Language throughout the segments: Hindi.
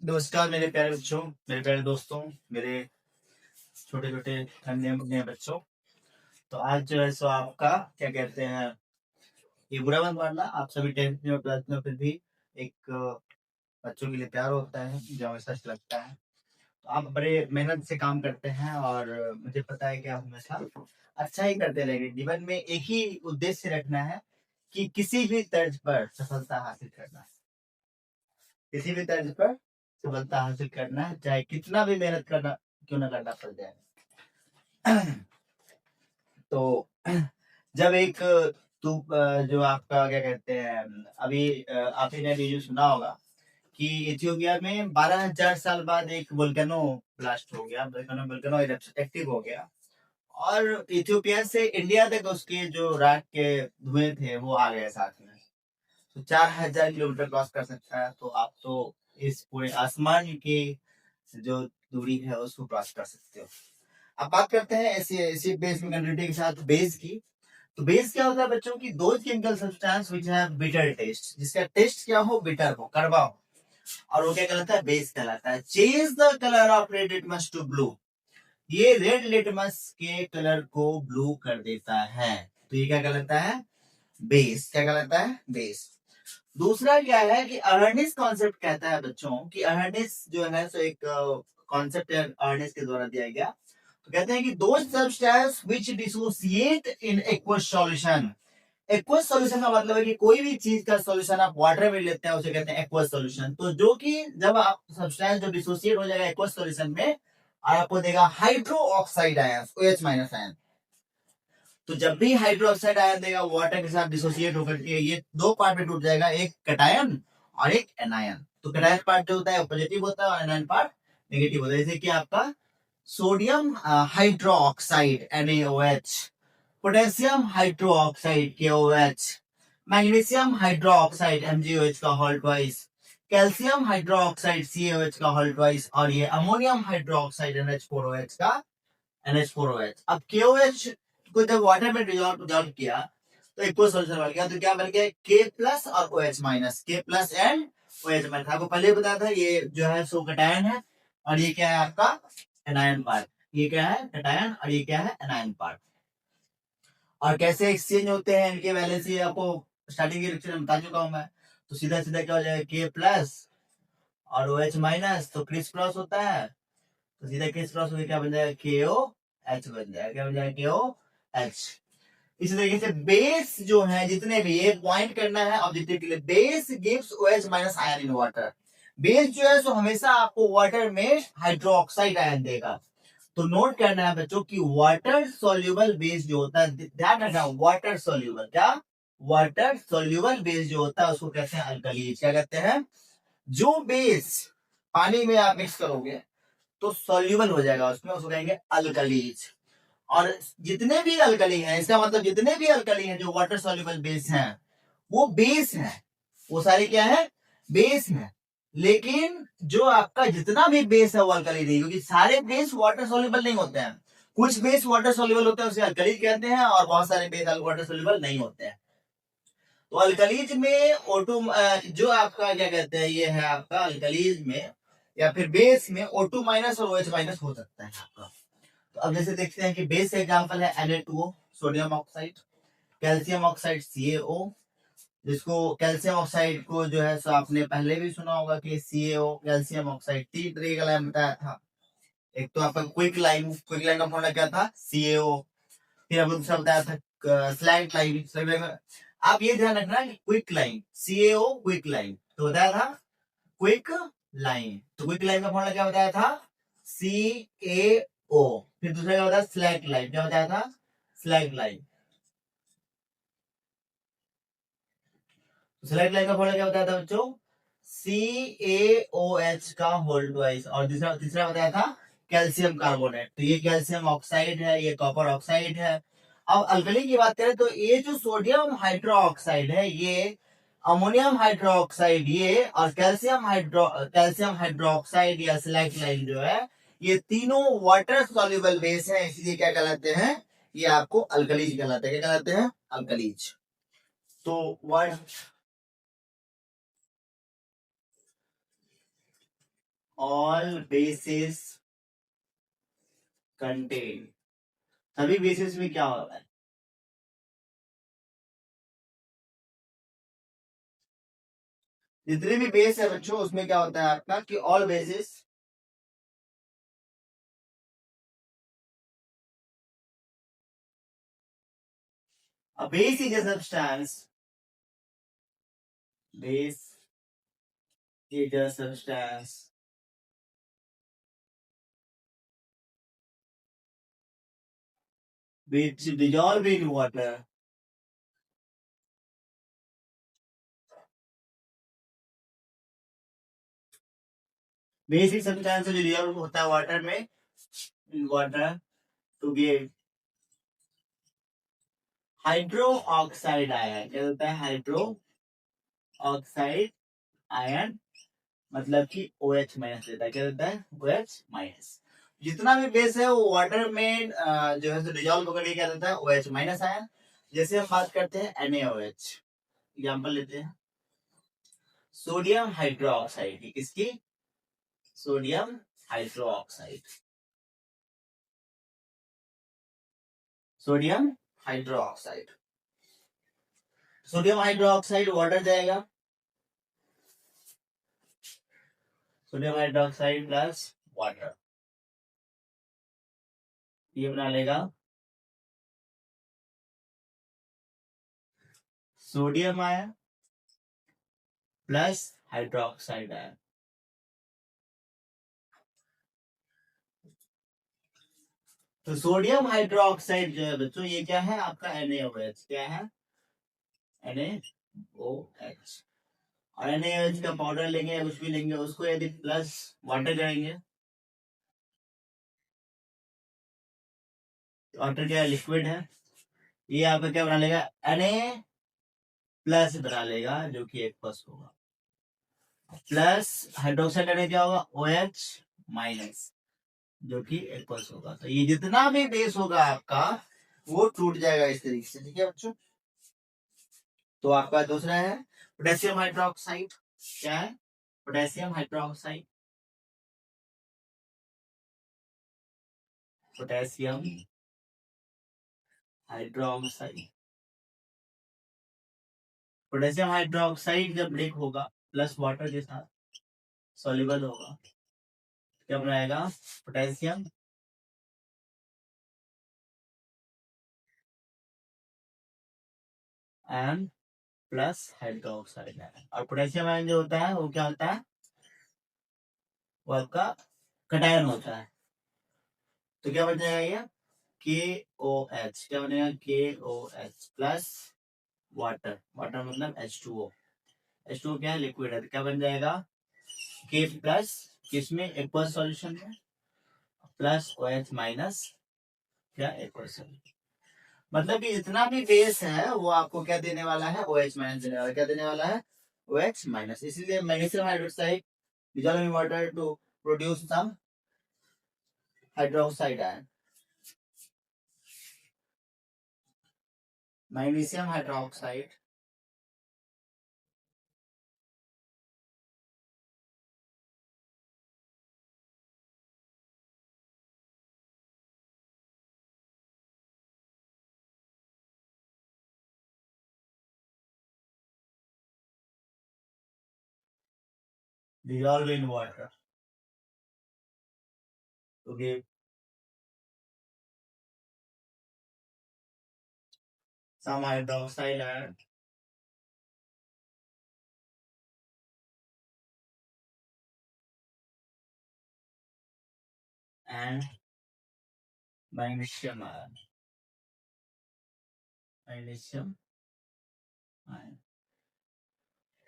नमस्कार मेरे प्यारे बच्चों, मेरे प्यारे दोस्तों, मेरे छोटे छोटे अन्य अन्य बच्चों। तो आज जो है सो आपका क्या कहते हैं, ये बुरा मत मानना, आप सभी 10th में और 12th में फिर भी एक बच्चों के लिए प्यार होता है जो हमें सच लगता है। तो आप बड़े मेहनत से काम करते हैं और मुझे पता है कि आप हमेशा अच्छा ही करते रहेंगे। जीवन में एक ही उद्देश्य रखना है कि किसी भी तर्ज पर सफलता हासिल करना है, किसी भी तर्ज पर सफलता हासिल करना है, चाहे कितना भी मेहनत करना क्यों ना करना पड़ जाए। तो जब एक जो आपका क्या कहते हैं, अभी आप ही ने न्यूज सुना होगा कि इथियोपिया में 12,000 साल बाद एक वोल्केनो ब्लास्ट हो गया, वोल्केनो एक्टिव हो गया और इथियोपिया से इंडिया तक उसके जो राख के धुएं थे वो आ गए साथ में। तो 4,000 किलोमीटर क्रॉस कर सकता है, तो आप तो इस पूरे आसमान की जो दूरी है उसको क्रॉस कर सकते हो। अब बात करते हैं एसिड बेस में कंटिन्यूटी के साथ बेस की। तो बेस क्या होता है बच्चों की, दो chemical substance which have bitter taste, जिसका टेस्ट क्या हो, बिटर हो, कड़वा हो, और वो क्या कहलाता है, बेस कहलाता है। Change the colour of red litmus to blue, ये रेड लिटमस के कलर को ब्लू कर देता है, तो ये क्या कहलाता है, बेस। क्या कहलाता है, बेस। दूसरा क्या है कि अर्निस कॉन्सेप्ट कहता है बच्चों कि अर्निस जो है सो एक कॉन्सेप्ट है, अर्निस के द्वारा दिया गया। तो कहते हैं कि दो substance which dissociate in aqueous solution. Aqueous solution का मतलब है कि कोई भी चीज का सॉल्यूशन आप वाटर में लेते हैं उसे कहते हैं एक्वस सॉल्यूशन। तो जो कि जब आप सब्सटेंस जो डिसोसिएट हो जाएगा एक्वस सॉल्यूशन में और आपको देगा hydro oxide ion, OH minus ion. तो जब भी हाइड्रो ऑक्साइड आयन देगा वाटर के साथ डिसोसिएट होकर के ये दो पार्ट में टूट जाएगा, एक कैटायन और एक एनायन। तो कैटायन पार्ट जो होता है पॉजिटिव होता है और एनायन पार्ट नेगेटिव होता है। जैसे कि आपका sodium hydro oxide NaOH, potassium hydro oxide KOH, magnesium hydro oxide MgOH का whole twice, calcium hydro oxide CaOH का होल ट्वाइस, और ये अमोनियम हाइड्रो ऑक्साइड NH4OH का NH4OH। अब KOH को जब वाटर में डिजॉल्व किया तो एक सॉल्यूशन बन गया, तो क्या बन गया, K प्लस और OH minus, K plus and OH minus. आपको पहले बताया था ये जो है सो कैटायन है और ये क्या है आपका एनायन पार्ट। ये क्या है कैटायन और ये क्या है एनायन पार्ट। और कैसे एक्सचेंज होते हैं इनके वैलेंस, ये आपको स्टार्टिंग के लेक्चर में बता चुका हूं मैं। तो सीधा सीधा क्या हो जाएगा, K प्लस और OH माइनस, तो क्रिस क्रॉस होता है, तो सीधा क्रिस क्रॉस होकर क्या बन जाएगा, KOH बन जाएगा। क्या बन जाएगा, KOH। इसी तरीके से बेस जो है जितने भी, ये पॉइंट करना है ऑब्जेक्टिव के लिए, base gives OH minus ion in water. Base जो है सो हमेशा आपको वाटर में हाइड्रोक्साइड आयन देगा। तो नोट करना है बच्चों कि वाटर सोल्यूबल बेस जो होता है, ध्यान रखना, वाटर सोल्यूबल, क्या, वाटर सोल्यूबल बेस जो होता है उसको कहते हैं अल्कलीज। क्या कहते हैं, जो बेस पानी में आप मिक्स करोगे तो सोल्यूबल हो जाएगा उसमें, उसको कहेंगे अल्कलीज। और जितने भी अल्कली हैं, इसका मतलब जितने भी अल्कली हैं जो वाटर सोल्यूबल बेस हैं वो बेस है, वो सारे क्या है, बेस है। लेकिन जो आपका जितना भी बेस है वो अल्कली नहीं, क्योंकि सारे बेस वाटर सोल्यूबल नहीं होते हैं। कुछ बेस वाटर सोल्यूबल होते हैं उसे अल्कली कहते हैं और बहुत सारे बेस वाटर सोल्यूबल नहीं होते हैं। तो अल्कलीज में ओटो जो आपका क्या कहते हैं, ये है आपका अल्कलीज में या फिर बेस में O2 माइनस और OH माइनस हो सकता है आपका। तो अब जैसे देखते हैं कि बेस एग्जांपल है Na2O sodium oxide, calcium oxide CaO, जिसको कैल्शियम ऑक्साइड को जो है सो आपने पहले भी सुना होगा कि CaO कैल्शियम ऑक्साइड 3 तरह का लाइम बताया था। एक तो आपका क्विक लाइम, क्विक लाइम का फॉर्मूला क्या था, CaO। फिर आपको दूसरा बताया था स्लैंट लाइम। आप ये ध्यान रखना कि quick lime CaO quick lime, तो बताया था क्विक लाइम। तो क्विक लाइम का फॉर्मूला क्या बताया था, CaO। फिर दूसरा क्या बताया, स्लैक लाइम, क्या बताया था, स्लैक लाइम। स्लैक लाइम का फॉर्मूला क्या बताया था बच्चों, CaOH का होल ट्वाइस। और तीसरा तीसरा बताया था कैल्शियम कार्बोनेट, तो ये कैल्शियम ऑक्साइड है, ये कॉपर ऑक्साइड है। अब अल्कली की बात करें तो ये जो सोडियम हाइड्रो ऑक्साइड है, ये अमोनियम हाइड्रो ऑक्साइड, ये और कैल्शियम हाइड्रोक्साइड या स्लैक्लाइन जो है, ये तीनों वाटर सॉल्युबल बेस है, इसलिए क्या कहलाते हैं, ये आपको अल्कलीज कहलाते हैं। क्या कहलाते हैं, अल्कलीज। तो वर्ड ऑल बेसिस कंटेन, सभी बेसिस में क्या होता है, जितने भी बेस है बच्चों उसमें क्या होता है आपका कि all basis a base is a substance, base is a substance which dissolve in water, basic substance जो डिजॉल्व होता है वाटर में, in water to give hydro oxide ion, क्या होता है हाइड्रो ऑक्साइड आयन, मतलब कि OH माइनस देता है, क्या देता है OH माइनस। जितना भी बेस है वो वाटर में जो है डिजॉल्व होकर के क्या देता है OH माइनस आयन। जैसे हम बात करते हैं NaOH, एग्जाम्पल लेते हैं सोडियम हाइड्रोक्साइड की, किसकी, sodium hydroxide, sodium hydroxide, sodium hydroxide water जाएगा, सोडियम हाइड्रोक्साइड प्लस वाटर, ये बना लेगा sodium ion plus hydroxide ion. तो सोडियम हाइड्रोक्साइड जो है बच्चों ये क्या है आपका NaOH, क्या है NaOH, और NaOH का पाउडर लेंगे या कुछ भी लेंगे उसको यदि प्लस वाटर करेंगे, वाटर क्या लिक्विड है, ये आपका क्या बना लेगा Na प्लस बना लेगा जो कि एक प्लस होगा, प्लस हाइड्रोक्साइड लेने क्या होगा OH माइनस जो कि एक प्लस होगा। तो ये जितना भी बेस होगा आपका वो टूट जाएगा इस तरीके से, ठीक है बच्चों। तो आपका दूसरा है पोटेशियम हाइड्रोक्साइड, क्या है potassium hydroxide, potassium hydroxide, potassium hydroxide जब ब्रेक होगा प्लस वाटर के साथ सॉल्युबल होगा, क्या बनाएगा potassium and plus hydroxide ion. और पोटेशियम आयन जो होता है वो क्या होता है, वो आपका कटायन होता है। तो क्या बन जाएगा ये KOH, क्या बनेगा KOH प्लस वाटर, वाटर मतलब H2O, H2O क्या है लिक्विड है, तो क्या बन जाएगा K प्लस, किसमें एक्वस सॉल्यूशन में, प्लस OH माइनस क्या एक्वस सॉल्यूशन। मतलब कि जितना भी बेस है वो आपको क्या देने वाला है OH माइनस देने वाला है, क्या देने वाला है OH माइनस। इसीलिए magnesium hydroxide dissolve in water to produce some hydroxide ion, magnesium hydroxide dissolve in water to give some hydroxide ion and magnesium ion, magnesium ion,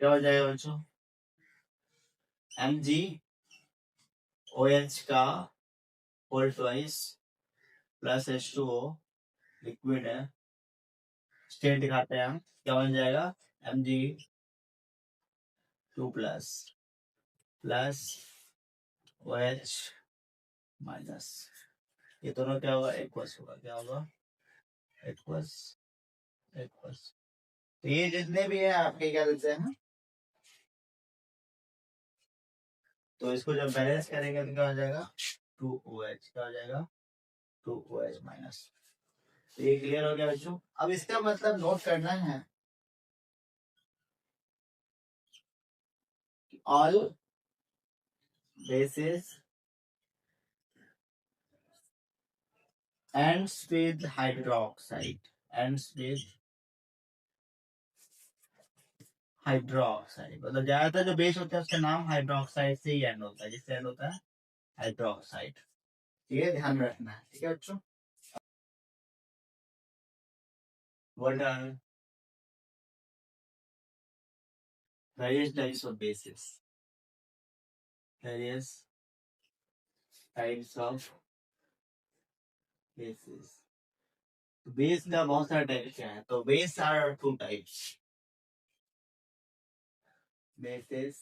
क्या हो जाएगा बच्चों MgOH का whole twice plus H2O liquid है, स्टेट दिखाते हैं हम, क्या बन जाएगा Mg2 plus plus OH minus, ये दोनों क्या होगा एक्वस होगा, क्या होगा एक्वस, एक्वस। तो ये जितने भी है आपके क्या देते हैं, तो इसको जब बैलेंस करेंगे तो क्या हो जाएगा 2OH, क्या हो जाएगा 2OH माइनस। तो ये क्लियर हो गया बच्चों। अब इसका मतलब नोट करना है, all basis ends with hydroxide, ends with hydroxide. मतलब ज्यादातर जो बेस होता है उसका नाम हाइड्रोक्साइड से ही एंड होता है, जिससे एंड होता है हाइड्रोक्साइड। ठीक है, ध्यान में रखना है। ठीक है बच्चों, what are various types of bases, various types of bases। Base का बहुत सारे टाइप्स हैं, तो base are two types, bases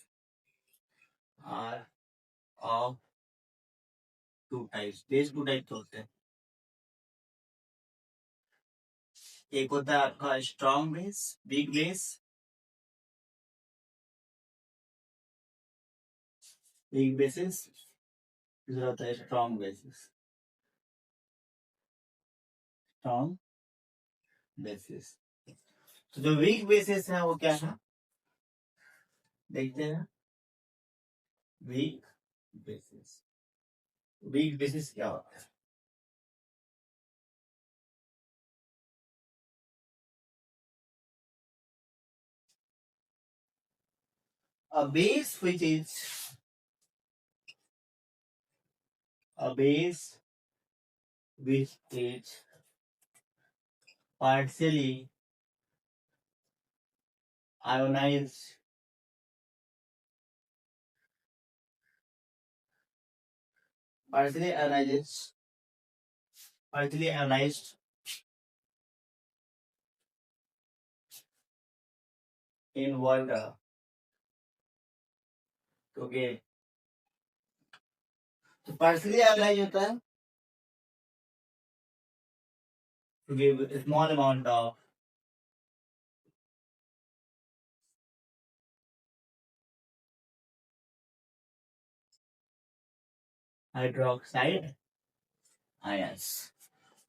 are of two types. Base two type होते हैं, एक होता है आपका strong base, weak base, weak bases, दूसरा होता है स्ट्रॉन्ग बेसिस, स्ट्रॉन्ग बेसिस। तो जो वीक बेसिस है वो क्या है, देखते हैं। वीक बेसिस, वीक बेसिस क्या होता है? A base which is a base which is partially ionized, partially ionized, partially ionized in water to give, तो partially ionized होता है to give a small amount of hydroxide ions।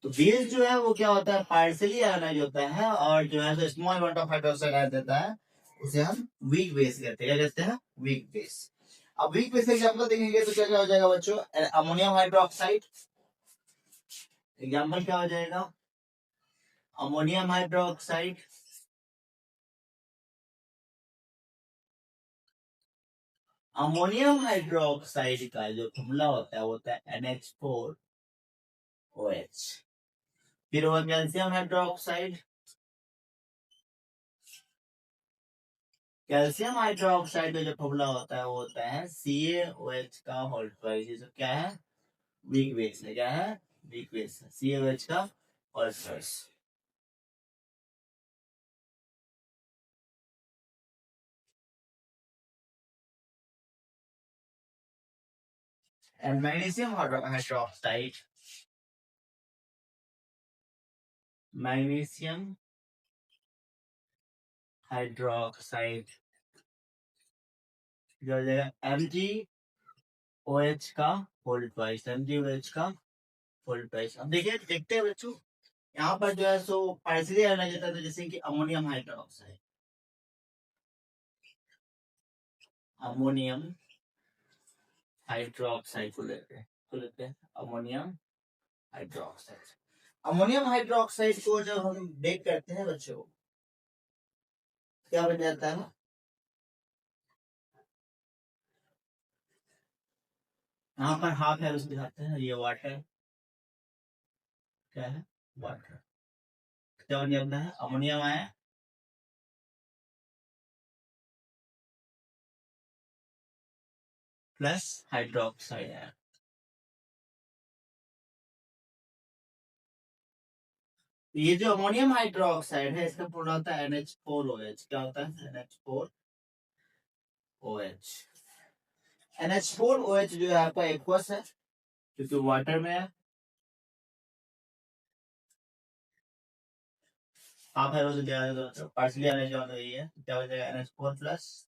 तो बेस जो है वो क्या होता है, पार्शियली आयनाइज होता है, और जो है small amount of hydroxide ion देता है, उसे हम वीक बेस कहते हैं। क्या कहते हैं, वीक बेस। अब वीक बेस एग्जांपल देखेंगे तो क्या क्या हो जाएगा बच्चों, अमोनियम हाइड्रोक्साइड, एग्जांपल क्या हो जाएगा, अमोनियम हाइड्रोक्साइड, अमोनियम हाइड्रोक्साइड का जो फॉर्मूला होता है वो होता है NH4OH। फिर वो कैल्शियम हाइड्रोक्साइड, कैल्शियम हाइड्रोक्साइड का जो फॉर्मूला होता है वो होता है CaOH का होल ट्वाइस। क्या है, वीक बेस है। क्या है, वीक बेस है, CaOH का whole twice. And magnesium hydroxide, magnesium hydroxide जो हो जाएगा MgOH का होल ट्वाइस, MgOH का होल ट्वाइस। अब देखिए, देखते हैं बच्चों, यहाँ पर जो है सो पार्शियली आयनाइज होता है, तो जैसे कि अमोनियम हाइड्रोक्साइड, अमोनियम हाइड्रोक्साइड को लेते हैं अमोनियम हाइड्रोक्साइड। अमोनियम हाइड्रोक्साइड को जब हम ब्रेक करते हैं बच्चों, क्या बन जाता है, यहाँ पर हाफ है उसके दिखाते हैं, ये वाटर, क्या है, वाटर। क्या बन जाता है, अमोनियम आया प्लस हाइड्रोक्साइड आया। ये जो अमोनियम हाइड्रोक्साइड है इसका पूर्ण होता है NH4OH। क्या होता है, NH4OH। NH4OH जो है आपका एक्वस है क्योंकि वाटर में है, हाफ है उसे दिया तो पार्शियली आने जो है, क्या हो जाएगा NH4 plus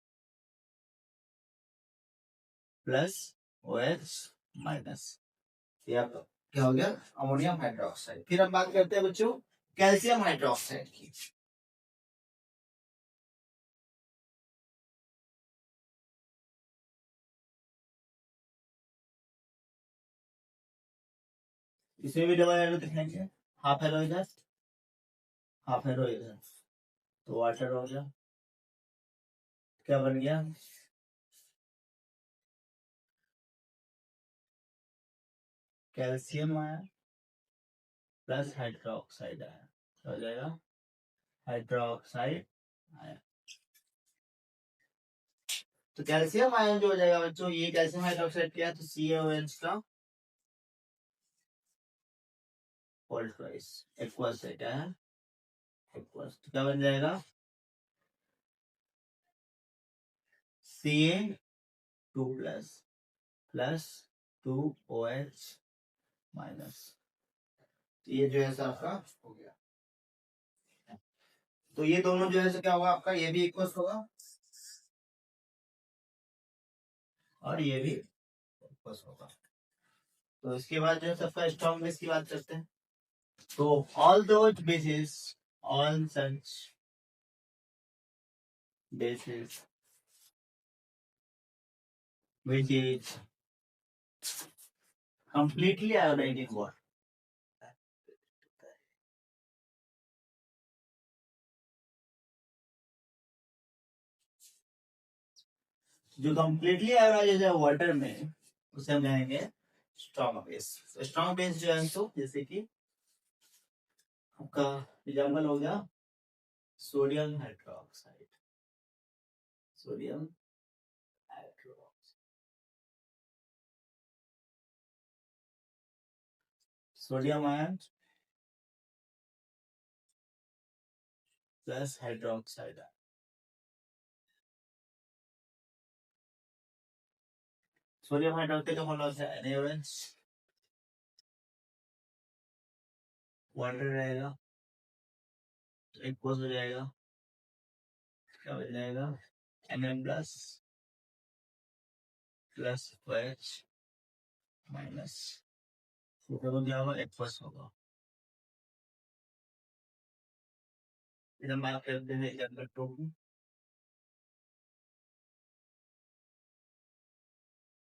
plus OH minus. ये आपका क्या हो गया? Ammonium hydroxide. फिर हम बात करते हैं बच्चों कैल्शियम हाइड्रोक्साइड की। इसमें भी डबल एरो दिखाएंगे, हाफ एरो इधर, हाफ एरो इधर, तो वाटर हो गया। क्या बन गया? कैल्शियम आया प्लस हाइड्रोक्साइड आया, हो जाएगा हाइड्रोक्साइड आया। तो कैल्शियम आयन जो हो जाएगा बच्चों, ये कैल्शियम हाइड्रोक्साइड क्या है, तो CaOH का होल ट्वाइस एक्वस है, क्या है? एक्वस। तो क्या बन जाएगा? Ca2 plus plus 2OH minus. ये जो है सर आपका हो गया। तो ये दोनों जो है सर क्या होगा आपका, ये भी इक्वस होगा और ये भी इक्वस होगा। तो इसके बाद जो है सबका स्ट्रॉन्ग बेस की बात करते हैं। तो all those basis, all such basis which is completely iodine in water, जो कंप्लीटली आयोडाइज है वाटर में, उसे हम कहेंगे स्ट्रॉन्ग बेस। स्ट्रॉन्ग बेस जो है तो जैसे कि आपका एग्जाम्पल हो गया sodium hydroxide, sodium hydroxide, sodium ion plus hydroxide. Sodium hydroxide का फॉर्मूला है NaOH, वाटर रहेगा तो एक कोस हो जाएगा, क्या बन जाएगा? Na plus plus OH minus, तो क्या होगा? एक कोस होगा। फिर हम बात करते हैं एग्जाम्पल 2 की।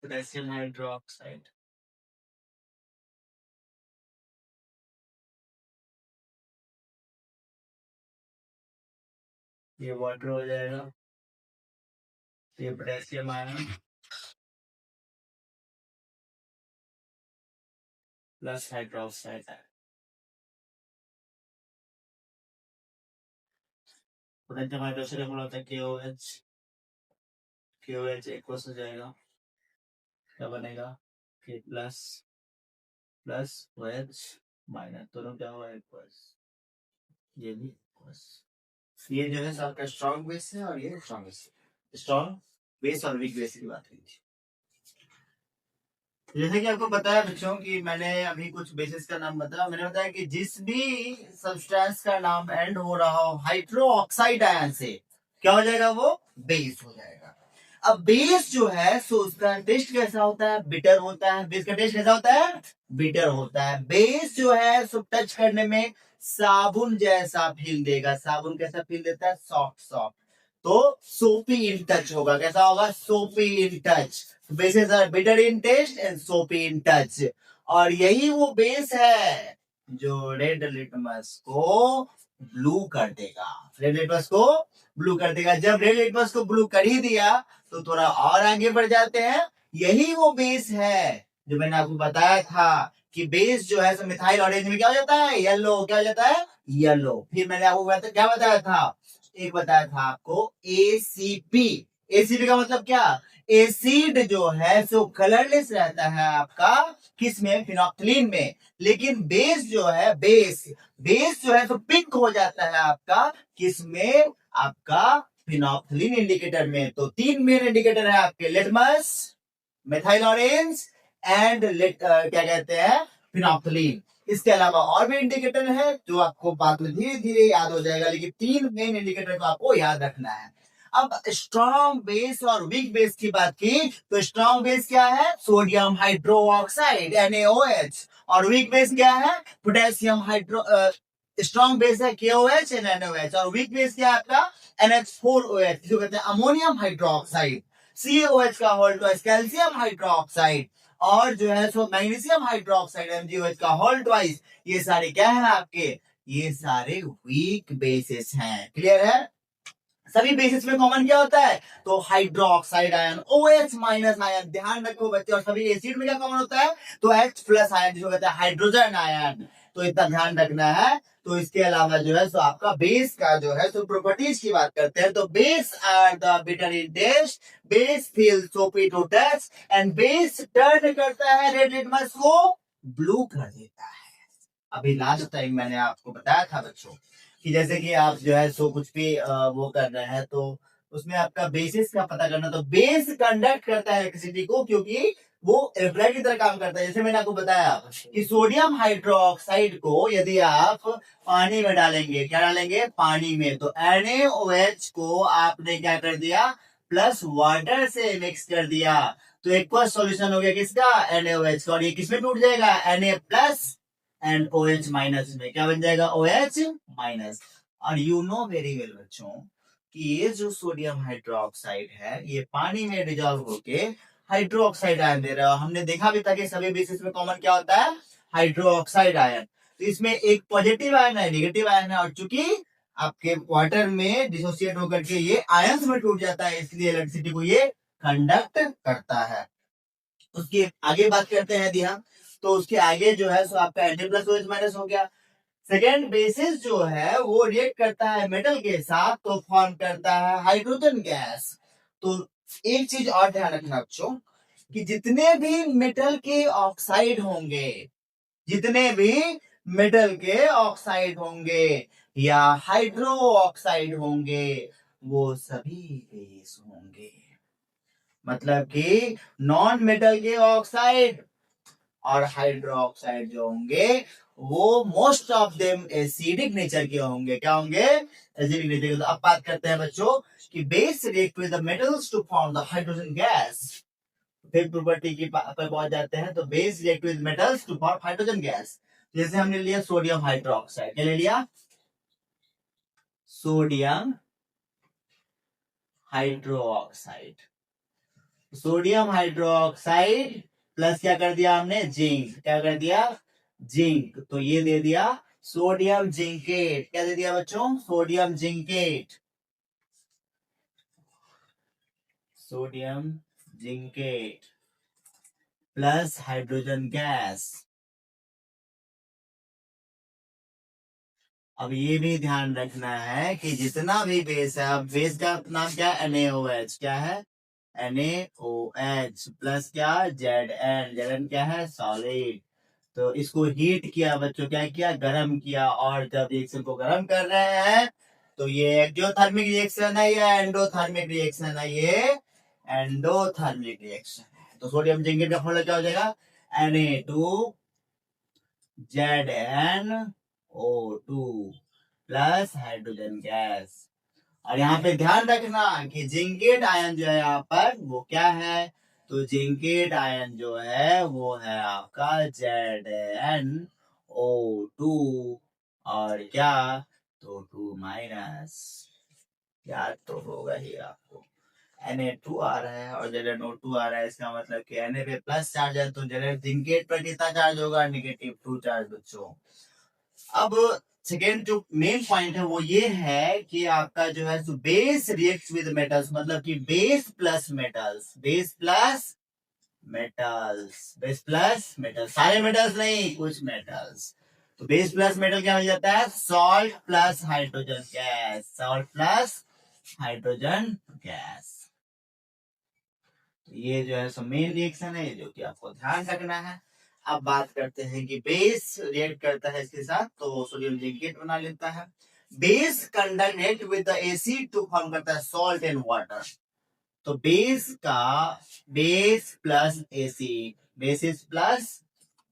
पोटेशियम हाइड्रोक्साइड, ये वाटर हो जाएगा, ये पोटेशियम आयन प्लस हाइड्रोक्साइड है। पोटेशियम हाइड्रोक्साइड का होता है KOH, KOH एक कोस हो जाएगा, क्या बनेगा? K plus plus OH minus, दोनों क्या हुआ? एक कोस, ये भी कोस। ये जो है आपका स्ट्रॉन्ग बेस है और ये स्ट्रॉन्ग बेस है। स्ट्रॉन्ग बेस और वीक बेस की बात हुई थी। जैसे कि आपको बताया बच्चों कि मैंने अभी कुछ बेसिस का नाम बताया, मैंने बताया कि जिस भी सब्सटेंस का नाम एंड हो रहा हो हाइड्रो ऑक्साइड आयन से, क्या हो जाएगा? वो बेस हो जाएगा। अब बेस जो है सो उसका टेस्ट कैसा होता है? बिटर होता है। बेस का टेस्ट कैसा होता है? बिटर होता है। बेस जो है सो टच करने में साबुन जैसा फील देगा। साबुन कैसा फील देता है? Soft soft. तो सोपी इन टच होगा। कैसा होगा? Soapy in touch. Bases are bitter in taste and soapy in touch. और यही वो बेस है जो रेड लिटमस को ब्लू कर देगा। रेड लिटमस को ब्लू कर देगा। जब रेड लिटमस को ब्लू कर ही दिया तो थोड़ा और आगे बढ़ जाते हैं। यही वो बेस है जो मैंने आपको बताया था कि बेस जो है मिथाइल ऑरेंज में क्या हो जाता है? येलो। क्या हो जाता है? येलो। फिर मैंने आपको क्या बताया था? एक बताया था आपको ACP। एसिड का मतलब क्या? एसिड जो है सो कलरलेस रहता है आपका किस में? फिनोक्सिलिन में। लेकिन बेस जो है बेस जो है सो पिंक हो जाता है आपका किस में? आपका फिनोक्सिलिन इंडिकेटर में। तो 3 मेन इंडिकेटर है आपके, लिटमस, मिथाइल ऑरेंज एंड क्या कहते हैं? फिनोक्सिलिन। इसके अलावा और भी इंडिकेटर है जो आपको बाद में धीरे धीरे याद हो जाएगा, लेकिन 3 मेन इंडिकेटर को आपको याद रखना है। अब स्ट्रॉन्ग बेस और वीक बेस की बात की तो स्ट्रॉन्ग बेस क्या है? Sodium hydroxide NaOH। और वीक बेस क्या है? पोटेशियम हाइड्रो स्ट्रॉन्ग बेस है KOH एंड NaOH। और वीक बेस क्या है आपका? NH4OH, जो कहते हैं अमोनियम हाइड्रोक्साइड। CaOH का होल ट्वाइस कैल्शियम हाइड्रोक्साइड। और जो है सो मैग्नीशियम हाइड्रोक्साइड MgOH का होल ट्वाइस। ये सारे क्या है आपके? ये सारे वीक बेसिस हैं। क्लियर है? सभी बेसिस में कॉमन क्या होता है? तो hydroxide ion OH minus ion. ध्यान रखो बच्चे। और सभी एसिड में क्या कॉमन होता है? तो H प्लस आयन, जिसको कहते हैं हाइड्रोजन आयन। तो इतना ध्यान रखना है। तो इसके अलावा जो है सो आपका बेस का जो है सो प्रॉपर्टीज की बात करते हैं तो base are the bitter in taste, base feel soapy to touch and base turn करता है रेड लिटमस को ब्लू कर देता है। अभी लास्ट टाइम मैंने आपको बताया था बच्चों कि जैसे कि आप जो है सो कुछ भी वो कर रहे हैं तो उसमें आपका बेसिस का पता करना। तो बेस कंडक्ट करता है इलेक्ट्रिसिटी को क्योंकि वो इलेक्ट्रोलाइट की तरह काम करता है। जैसे मैंने आपको बताया कि सोडियम हाइड्रोक्साइड को यदि आप पानी में डालेंगे, क्या डालेंगे? पानी में, तो NaOH को आपने क्या कर दिया? प्लस वाटर से मिक्स कर दिया। तो एक सॉल्यूशन हो गया किसका? NaOH का। और ये किसमें टूट जाएगा? Na plus and OH minus में क्या बन जाएगा? OH minus. और यू नो वेरी वेल बच्चों कि ये जो सोडियम हाइड्रोक्साइड है ये पानी में डिजॉल्व होके हाइड्रोक्साइड आयन दे रहा है। हमने देखा भी था कि सभी बेसिस में कॉमन क्या होता है? Hydroxide ion. तो इसमें एक पॉजिटिव आयन है, नेगेटिव आयन है। और चूंकि आपके वाटर में डिसोसिएट होकर के ये आयंस में टूट जाता है, इसलिए इलेक्ट्रिसिटी को ये कंडक्ट करता है। उसकी आगे बात करते हैं ध्यान। तो उसके आगे जो है सो आपका Na प्लस OH माइनस हो गया। सेकेंड बेसिस जो है वो रिएक्ट करता है मेटल के साथ तो फॉर्म करता है हाइड्रोजन गैस। तो एक चीज और ध्यान रखना बच्चों कि जितने भी मेटल के ऑक्साइड होंगे, जितने भी मेटल के ऑक्साइड होंगे या हाइड्रो ऑक्साइड होंगे वो सभी बेस होंगे। मतलब कि नॉन मेटल के ऑक्साइड और हाइड्रोक्साइड जो होंगे वो most of them acidic nature के होंगे। क्या होंगे? एसिडिक नेचर के। तो अब बात करते हैं बच्चों कि base react with the metals to form the hydrogen gas. फिर प्रॉपर्टी की पर पहुंच जाते हैं। तो base react with metals to form hydrogen gas. जैसे हमने लिया सोडियम हाइड्रोक्साइड। क्या ले लिया? Sodium hydroxide. Sodium hydroxide plus क्या कर दिया हमने? जिंक। क्या कर दिया? जिंक। तो ये दे दिया सोडियम जिंकेट। क्या दे दिया बच्चों? Sodium zincate. Sodium zincate plus hydrogen gas. अब ये भी ध्यान रखना है कि जितना भी बेस है, अब बेस का नाम क्या है? NaOH। क्या है? NaOH प्लस क्या? Zn। Zn क्या है? सॉलिड। तो इसको हीट किया बच्चों, क्या किया? गर्म किया। और जब रिएक्शन को गर्म कर रहे हैं तो ये एक्जोथर्मिक रिएक्शन है या एंडोथर्मिक रिएक्शन है? ये एंडोथर्मिक रिएक्शन है। तो सोडियम जिंकेट का फॉर्मूला क्या हो जाएगा? Na2ZnO2 plus hydrogen gas. और यहाँ पे ध्यान रखना कि जिंकेट आयन जो है यहाँ पर वो क्या है? तो जिंकेट आयन जो है वो है आपका ZnO2 और क्या? तो 2 माइनस। याद तो होगा ही आपको। Na2 आ रहा है और ZnO2 आ रहा है। इसका मतलब कि Na पे प्लस चार्ज है तो जिंकेट पर कितना चार्ज होगा? नेगेटिव 2 चार्ज बच्चों। अब सेकेंड जो मेन पॉइंट है वो ये है कि आपका जो है बेस रिएक्ट विद मेटल्स, मतलब कि base plus metals, base plus metals, base plus metals. सारे मेटल्स नहीं, कुछ मेटल्स। तो बेस प्लस मेटल क्या हो जाता है? Salt plus hydrogen gas. Salt plus hydrogen gas. तो ये जो है सो मेन रिएक्शन है जो कि आपको ध्यान रखना है। अब बात करते हैं कि बेस रिएक्ट करता है इसके साथ तो सोडियम जिंकेट बना लेता है। Base conduct with the acid to form करता है सॉल्ट एंड वाटर। तो बेस का base plus acid, bases plus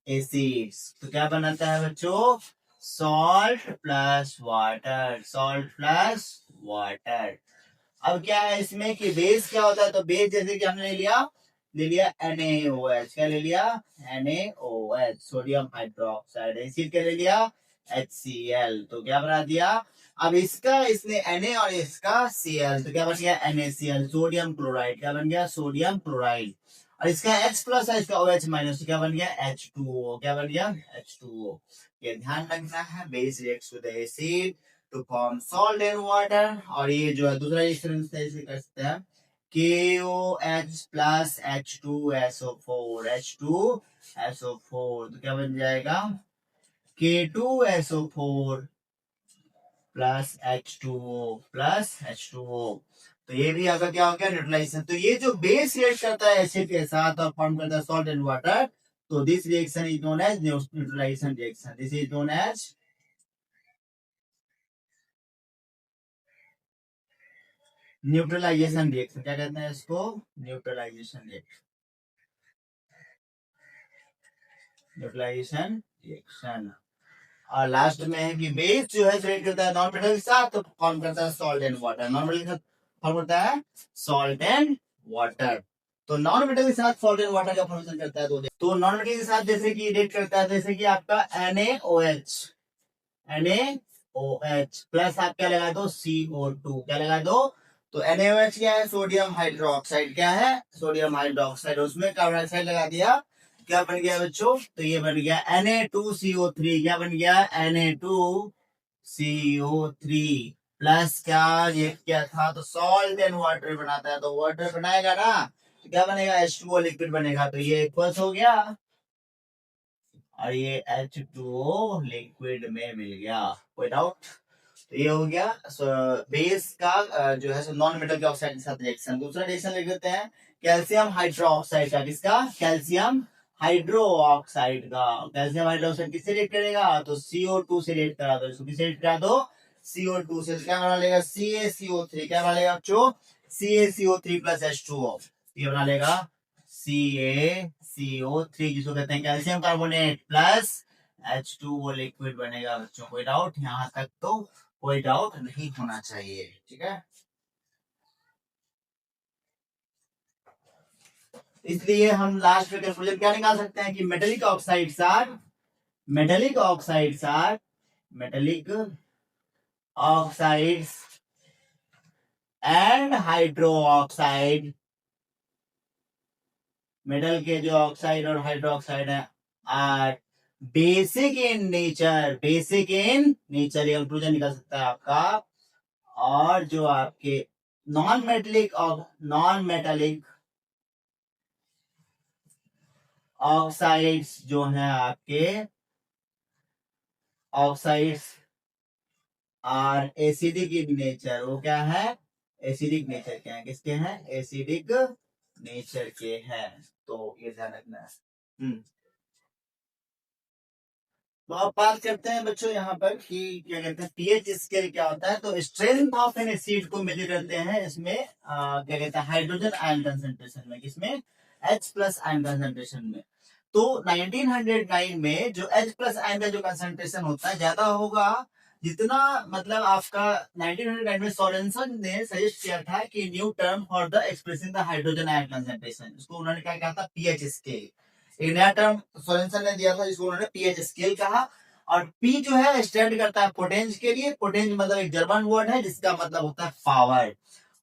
acid तो क्या बनाता है बच्चों? Salt plus water, salt plus water. अब क्या है इसमें कि बेस क्या होता है, तो बेस जैसे कि हमने ले लिया NaOH, क्या ले लिया NaOH, सोडियम हाइड्रोक्साइड। एसिड क्या ले लिया HCl, तो क्या बना दिया। अब इसका इसने Na और इसका Cl, तो क्या बन गया NaCl, सोडियम क्लोराइड। क्या बन गया सोडियम क्लोराइड। और इसका H प्लस है, इसका OH माइनस, तो क्या बन गया H2O, क्या बन गया H2O। ये ध्यान रखना है, base reacts with acid to form salt and water. और ये जो है दूसरा रिएक्शन ऐसे कर सकते हैं KOH प्लस H2SO4, H2SO4, तो क्या बन जाएगा K2SO4 प्लस H2O। तो ये भी अगर क्या हो गया न्यूट्रलाइजेशन। तो ये जो बेस रिएक्ट करता है एसिड के साथ और फॉर्म करता है सॉल्ट एंड वाटर, तो this reaction is known as neutralisation reaction. This is known as neutralisation reaction. क्या कहते हैं इसको, न्यूट्रलाइजेशन रिएक्शन, न्यूट्रलाइजेशन रिएक्शन। और लास्ट में है कि बेस जो है रिएक्ट करता है नॉन मेटल के साथ, तो फॉर्म करता है salt and water. Non metal के साथ फॉर्म करता है सॉल्ट एंड वाटर। तो नॉन मेटल के साथ सॉल्ट एंड वाटर का फॉर्मेशन करता है। तो नॉन मेटल के साथ जैसे कि रिएक्ट करता है, जैसे कि आपका NaOH प्लस आप क्या लगा दो CO2, क्या लगा दो। तो NaOH क्या है सोडियम हाइड्रोक्साइड, क्या है सोडियम हाइड्रोक्साइड, उसमें कार्बन डाइऑक्साइड लगा दिया, क्या बन गया बच्चों, तो ये बन गया Na2CO3, क्या बन गया Na2CO3 प्लस क्या ये क्या था, तो सॉल्ट एंड वाटर बनाता है, तो वाटर बनाएगा ना, तो क्या बनेगा H2O लिक्विड बनेगा, तो ये इक्वल्स हो गया और ये H2O लिक्विड में मिल गया, कोई डाउट। तो ये हो गया बेस का जो है नॉन मेटल के ऑक्साइड के साथ रिएक्शन। दूसरा रिएक्शन लिख देते हैं कैल्शियम हाइड्रोक्साइड का, किसका कैल्शियम हाइड्रोक्साइड का। कैल्शियम हाइड्रोक्साइड किससे रिएक्ट करेगा, तो CO2 से रिएक्ट करा दो, इसको किससे रिएक्ट करा दो CO2 से, क्या बना लेगा CaCO3, क्या बना लेगा बच्चों CaCO3 प्लस H2O, ये बना लेगा CaCO3, जिसको कहते हैं calcium carbonate plus H2O liquid बनेगा। बच्चों कोई डाउट, यहाँ तक तो कोई डाउट नहीं होना चाहिए, ठीक है। इसलिए हम लास्ट में कंक्लूजन क्या निकाल सकते हैं कि metallic oxides are metallic oxides and hydro oxide, metal के जो ऑक्साइड और हाइड्रो ऑक्साइड है आर बेसिक इन नेचर, ये कंक्लूजन निकल सकता है आपका। और जो आपके नॉन मेटेलिक ऑक्साइड्स जो हैं आपके oxides are acidic in nature, वो क्या है एसिडिक नेचर के हैं, किसके हैं एसिडिक नेचर के हैं। तो ये ध्यान रखना है। तो अब बात करते हैं बच्चों यहाँ पर कि क्या कहते हैं पीएच स्केल क्या होता है। तो स्ट्रेंथ ऑफ एन एसिड को मेजर करते हैं इसमें क्या कहते हैं हाइड्रोजन आयन कंसंट्रेशन में, किसमें H प्लस आयन कंसंट्रेशन में। तो 1909 में जो H प्लस आयन का जो कंसंट्रेशन होता है ज्यादा होगा, जितना मतलब आपका 1909 में सोरेनसन ने सजेस्ट किया था कि new term for the expressing the hydrogen ion concentration, इसको उन्होंने क्या कहा था पीएच स्केल। एक नया टर्म सोरेनसन ने दिया था जिसको उन्होंने पीएच स्केल कहा। और पी जो है स्टैंड करता है पोटेंज के लिए, पोटेंज मतलब एक जर्मन वर्ड है जिसका मतलब होता है पावर।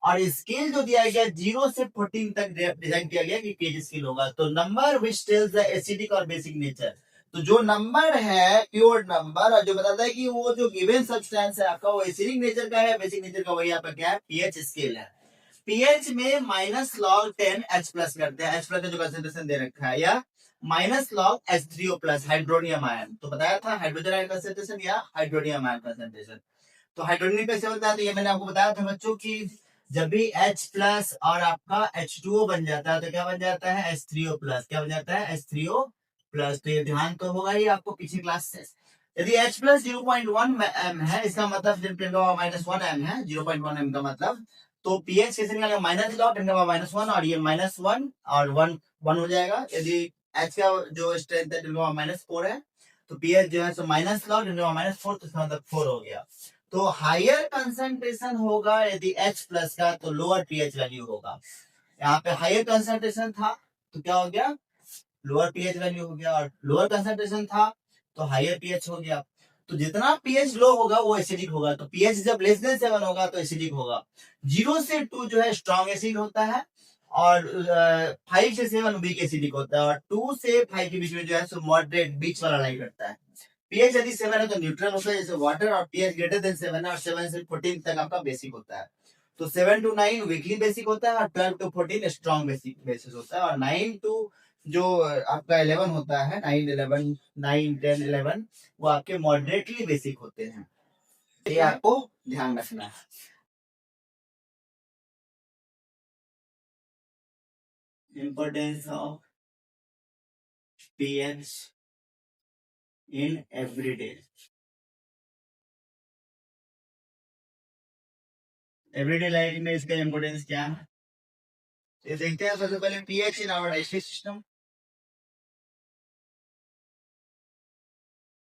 और स्केल जो दिया गया 0 से 14 तक डिजाइन किया गया कि पीएच स्केल होगा। तो number which tells the acidic और बेसिक नेचर, तो जो नंबर है प्योर नंबर और जो बताता है कि वो जो गिवन सब्सटेंस है आपका वो एसिडिक नेचर का है बेसिक नेचर का, वही आपका क्या है पीएच स्केल है। पीएच में माइनस लॉग 10 H प्लस करते हैं, H प्लस का जो कंसेंट्रेशन दे रखा है, या minus log H3O plus hydronium ion, तो बताया था हाइड्रोजन आयन कंसेंट्रेशन या हाइड्रोनियम आयन कंसेंट्रेशन। तो हाइड्रोनियम कैसे बनता है, तो ये मैंने आपको बताया था बच्चों की जब भी H प्लस और आपका H2O बन जाता है तो क्या बन जाता है H3O प्लस, क्या बन जाता है H3O प्लस। तो ये ध्यान तो होगा ही आपको पिछली क्लास से। यदि H प्लस 0.1 m है, इसका मतलब -1 m है, 0.1 m का मतलब, तो पीएच कैसे निकालेगा माइनस लॉग -1 और ये -1 और 1 हो जाएगा। यदि H का जो स्ट्रेंथ है -4 है, तो पीएच जो है सो माइनस लॉग -4, तो इसका मतलब 4 हो गया। तो हायर कंसंट्रेशन होगा यदि H प्लस का तो लोअर पीएच वैल्यू होगा। यहाँ पे हायर कंसंट्रेशन था तो क्या हो गया, लोअर पीएच वैल्यू हो गया, और लोअर कंसंट्रेशन था तो हायर पीएच हो गया। तो जितना पीएच लो होगा वो एसिडिक होगा, तो पीएच जब लेस देन 7 होगा तो एसिडिक होगा। 0 से 2 जो है स्ट्रॉन्ग एसिड होता है, और 5 से 7 वीक एसिडिक होता है, और 2 से 5 के बीच में जो है सो मॉडरेट बीच वाला लाई करता है। पीएच यदि 7 है तो न्यूट्रल होता है जैसे वाटर, और पीएच ग्रेटर देन 7 है, और 7 से 14 तक आपका बेसिक होता है। तो 7 to 9 वीकली बेसिक होता है, और 12 to 14 स्ट्रॉन्ग बेसिक बेसिस होता है, और 9 to जो आपका 11 होता है, 9 11 9 10 11 वो आपके मॉडरेटली बेसिक होते हैं। ये आपको ध्यान रखना है। Importance of pH in everyday life में इसका इम्पोर्टेंस क्या है, ये देखते हैं। सबसे पहले pH in our digestive system,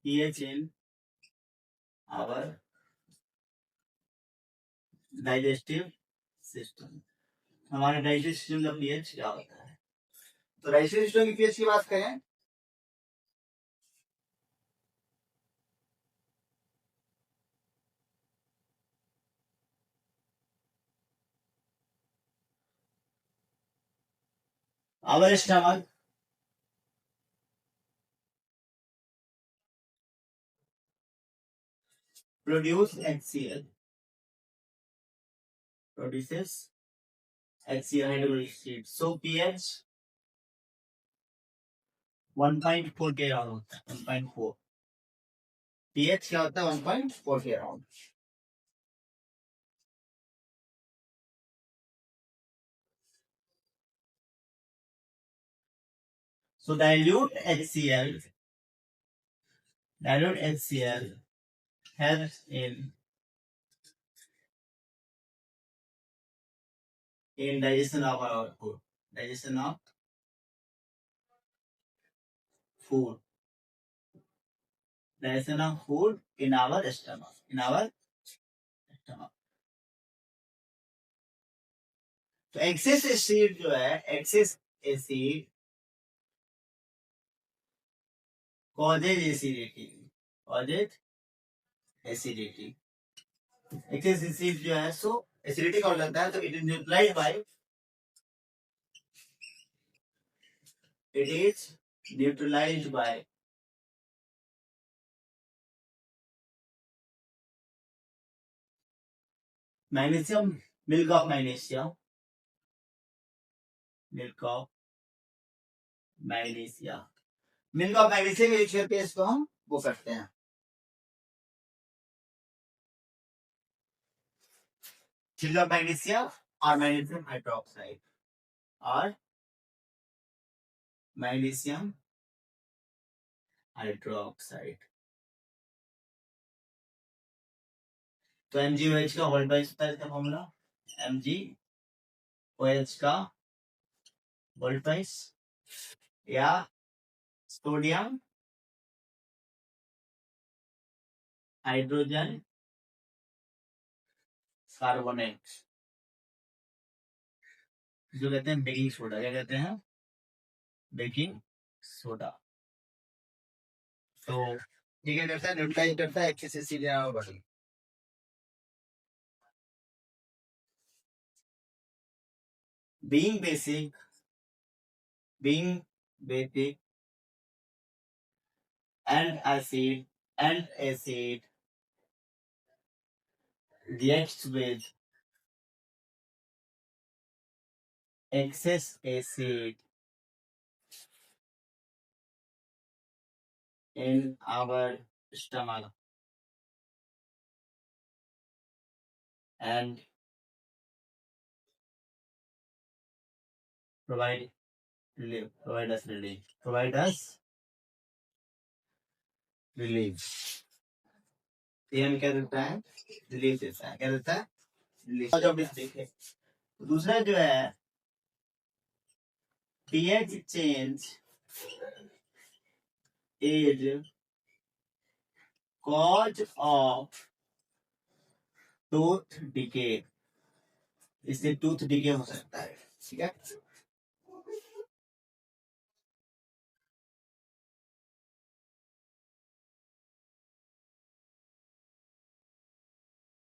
pH in our digestive system, हमारे डाइजेस्टिव सिस्टम का पीएच क्या होता है। तो डाइजेस्टिव सिस्टम की पीएच की बात करें, our stomach produces HCl hydroxide, so pH 1.4 के अराउंड होता है, 1.4 पीएच क्या होता है, 1.4 के around. So dilute HCl helps in digestion of our food, digestion of food, digestion of food in our stomach, in our stomach। तो एक्सेस एसिड जो है, excess acid causes acidity, causes acidity। Excess acid जो है सो एसिडिटी कॉज करता है, तो it is neutralised by, it is neutralized by magnesium, milk of magnesia, milk of magnesia, milk of magnesium use करके इसको हम वो करते हैं। मिल्क ऑफ मैग्नीशियम और मैग्नीशियम हाइड्रोक्साइड, और मैग्नीशियम हाइड्रोक्साइड। तो MgOH का होल प्राइस होता है इसका फॉर्मूला, MgOH का होल प्राइस, या सोडियम हाइड्रोजन कार्बोनेट, जो कहते हैं बेकिंग सोडा। क्या कहते हैं, बेकिंग सोडा। तो ये क्या करता है, न्यूट्रलाइज करता है एक्सेस एसिड या body. being basic being basic and acid reacts with excess acid in our stomach and provide provide us relief, provide us relief। ये हम क्या देता है, रिलीफ देता है। क्या देता है, रिलीफ। जब देखें दूसरा जो है pH change is cause of tooth decay, इससे टूथ डिके हो सकता है, ठीक है।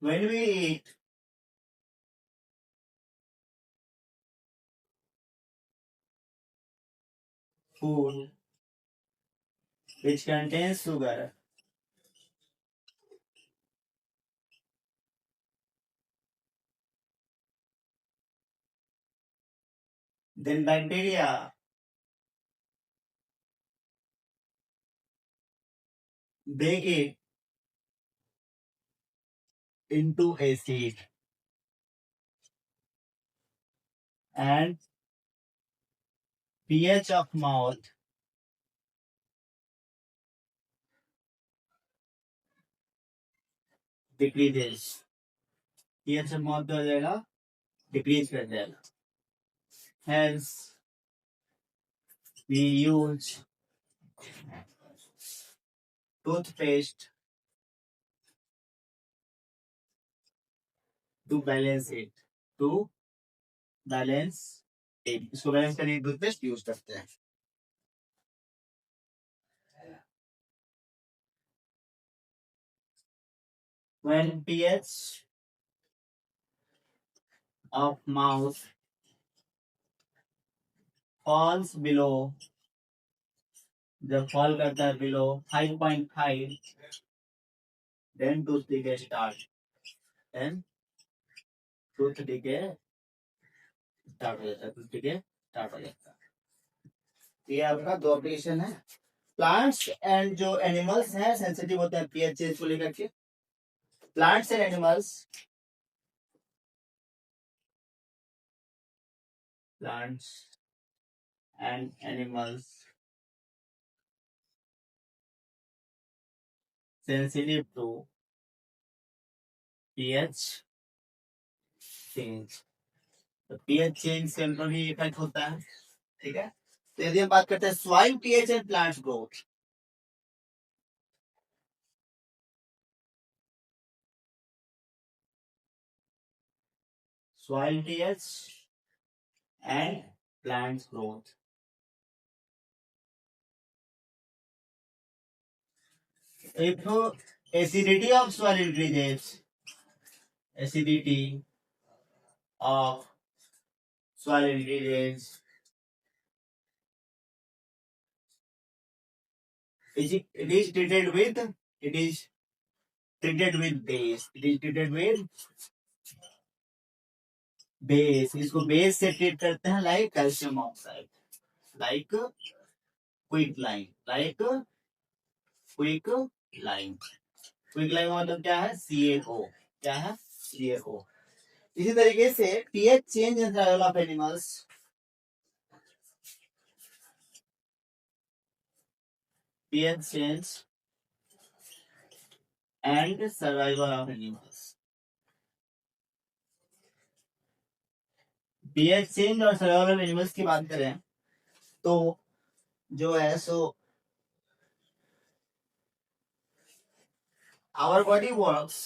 When we eat food which contains sugar, then bacteria break it into acid and pH of mouth decreases, pH of mouth हो जाएगा डिक्रीज कर जाएगा। Hence we use toothpaste to balance it, to balance it, इसको बैलेंस करने के लिए टूथपेस्ट यूज करते हैं। When pH of mouth falls below, जब फॉल करता है below 5.5, then tooth decay start, then tooth decay start हो जाता है, tooth decay स्टार्ट हो जाता है। ये आपका दो एप्लीकेशन है। प्लांट्स एंड जो एनिमल्स हैं सेंसिटिव होते हैं पीएच चेंज को लेकर के। Plants and animals, plants and animals sensitive to pH change, तो pH चेंज से उनको भी इफेक्ट होता है, ठीक है। तो यदि हम बात करते हैं soil pH and plant growth, soil pH and plant growth, if acidity of soil increases, acidity of soil increases, it is treated with, it is treated with base, it is treated with base, इसको बेस से ट्रीट करते हैं like calcium oxide, like quick line, like quick line. Quick line मतलब क्या है? CaO, क्या है? CaO। इसी तरीके से pH change in survival of animals, pH change and survival of animals, pH change और सर्वाइवल ऑफ एनिमल्स की बात करें तो जो है सो our body works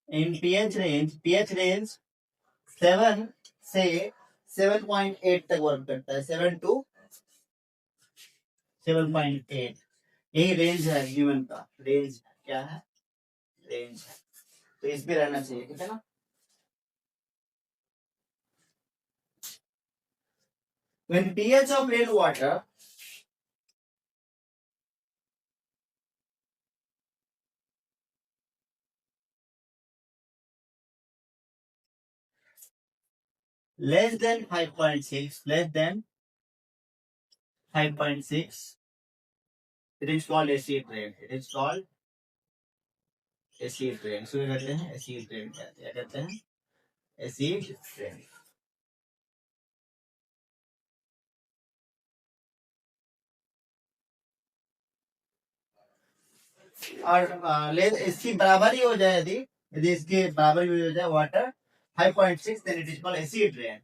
in pH range 7 से 7.8 तक वर्क करता है, 7 to 7.8, यही रेंज है ह्यूमन का। रेंज क्या है? रेंज है, तो इस पे रहना चाहिए, ठीक है ना। When pH of rainwater less than 5.6, less than 5.6, it is called acid rain, it is called acid rain। इसको क्या कहते हैं? acid rain कहते हैं, acid rain। और इसकी बराबर ही हो जाए, यदि यदि इसके बराबर भी हो जाए water 5.6, then it is called acid rain.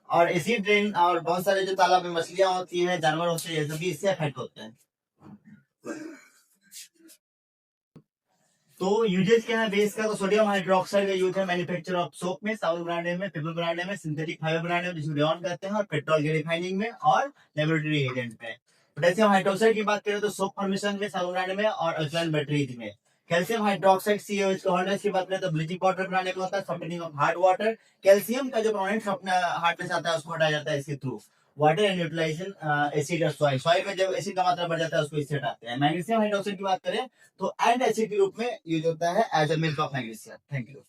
और एसिड रेन और बहुत सारे जो तालाब में मछलियां होती हैं, जानवर होते हैं, ये सभी इससे अफेक्ट होते हैं। तो यूजेस क्या है बेस का, तो सोडियम हाइड्रोक्साइड का यूज है मैन्युफैक्चर ऑफ सोप में, साबुन बनाने में, पेपर बनाने में, सिंथेटिक फाइबर बनाने में जिसको रेयन कहते हैं, और पेट्रोल के रिफाइनिंग में और लेबोरेटरी एजेंट में। पोटेशियम हाइड्रोक्साइड की बात करें तो सोप फॉर्मेशन में, साबुन बनाने में और अल्कलाइन बैटरीज में। कैल्शियम हाइड्रोक्साइड CaOH का हार्डनेस की बात करें तो ब्लीचिंग पाउडर बनाने में होता है, softening of hard water. Calcium का जो प्रोनेंट अपना हार्डनेस आता है उसको हटाया जाता है इसके थ्रू। वाटर एंड न्यूट्रलाइजेशन एसिड और सॉइल, सॉइल में जब एसिड का मात्रा बढ़ जाता है उसको इससे हटाते हैं। मैग्नीशियम हाइड्रोक्साइड की बात करें तो एंड एसिड के रूप में यूज होता है as a milk of magnesium. Thank you.